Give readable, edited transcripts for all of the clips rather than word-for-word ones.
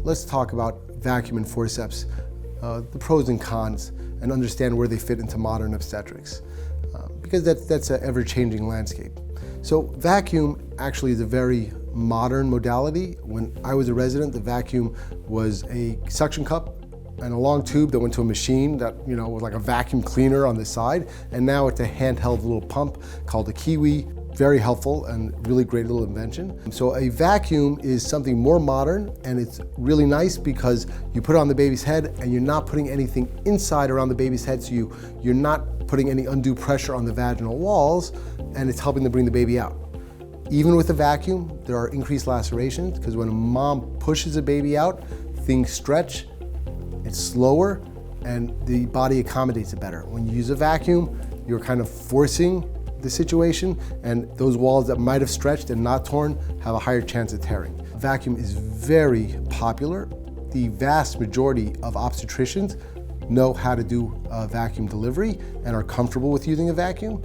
let's talk about vacuum and forceps, the pros and cons, and understand where they fit into modern obstetrics, because that's an ever-changing landscape. So vacuum actually is a very modern modality. When I was a resident, the vacuum was a suction cup and a long tube that went to a machine that was like a vacuum cleaner on the side, and now it's a handheld little pump called a Kiwi. Very helpful and really great little invention. So a vacuum is something more modern, and it's really nice because you put it on the baby's head and you're not putting anything inside around the baby's head, so you're not putting any undue pressure on the vaginal walls, and it's helping to bring the baby out. Even with a vacuum, there are increased lacerations because when a mom pushes a baby out, things stretch, it's slower, and the body accommodates it better. When you use a vacuum, you're kind of forcing the situation, and those walls that might have stretched and not torn have a higher chance of tearing. Vacuum is very popular. The vast majority of obstetricians know how to do a vacuum delivery and are comfortable with using a vacuum.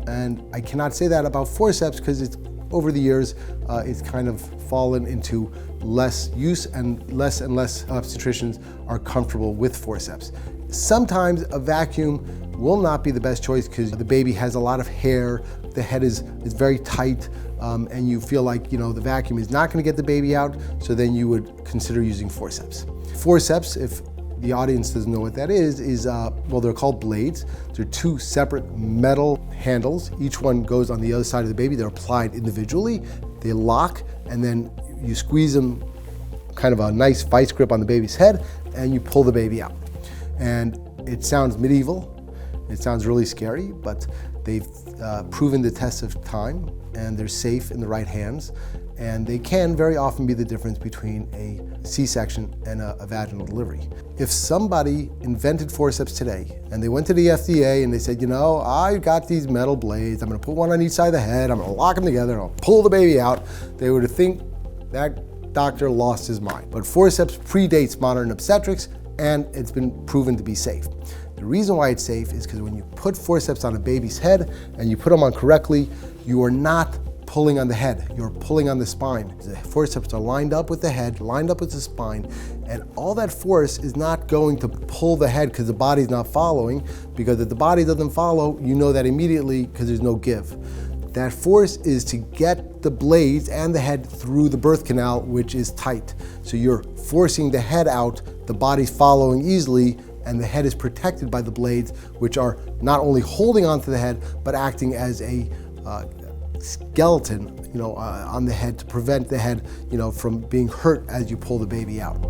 And I cannot say that about forceps because it's over the years, it's kind of fallen into less use, and less obstetricians are comfortable with forceps. Sometimes a vacuum will not be the best choice because the baby has a lot of hair, the head is very tight, and you feel like the vacuum is not going to get the baby out, so then you would consider using forceps. Forceps, if the audience doesn't know what that is well, they're called blades. They're two separate metal handles. Each one goes on the other side of the baby. They're applied individually. They lock, and then you squeeze them, kind of a nice vice grip on the baby's head, and you pull the baby out. And it sounds medieval. It sounds really scary, but they've proven the test of time, and they're safe in the right hands, and they can very often be the difference between a C-section and a vaginal delivery. If somebody invented forceps today, and they went to the FDA and they said, I got these metal blades, I'm gonna put one on each side of the head, I'm gonna lock them together, and I'll pull the baby out, they would think that doctor lost his mind. But forceps predates modern obstetrics, and it's been proven to be safe. The reason why it's safe is because when you put forceps on a baby's head and you put them on correctly, you are not pulling on the head, you're pulling on the spine. The forceps are lined up with the head, lined up with the spine, and all that force is not going to pull the head because the body's not following, because if the body doesn't follow, you know that immediately because there's no give. That force is to get the blades and the head through the birth canal, which is tight. So you're forcing the head out, the body's following easily, and the head is protected by the blades, which are not only holding onto the head, but acting as a skeleton, on the head to prevent the head, from being hurt as you pull the baby out.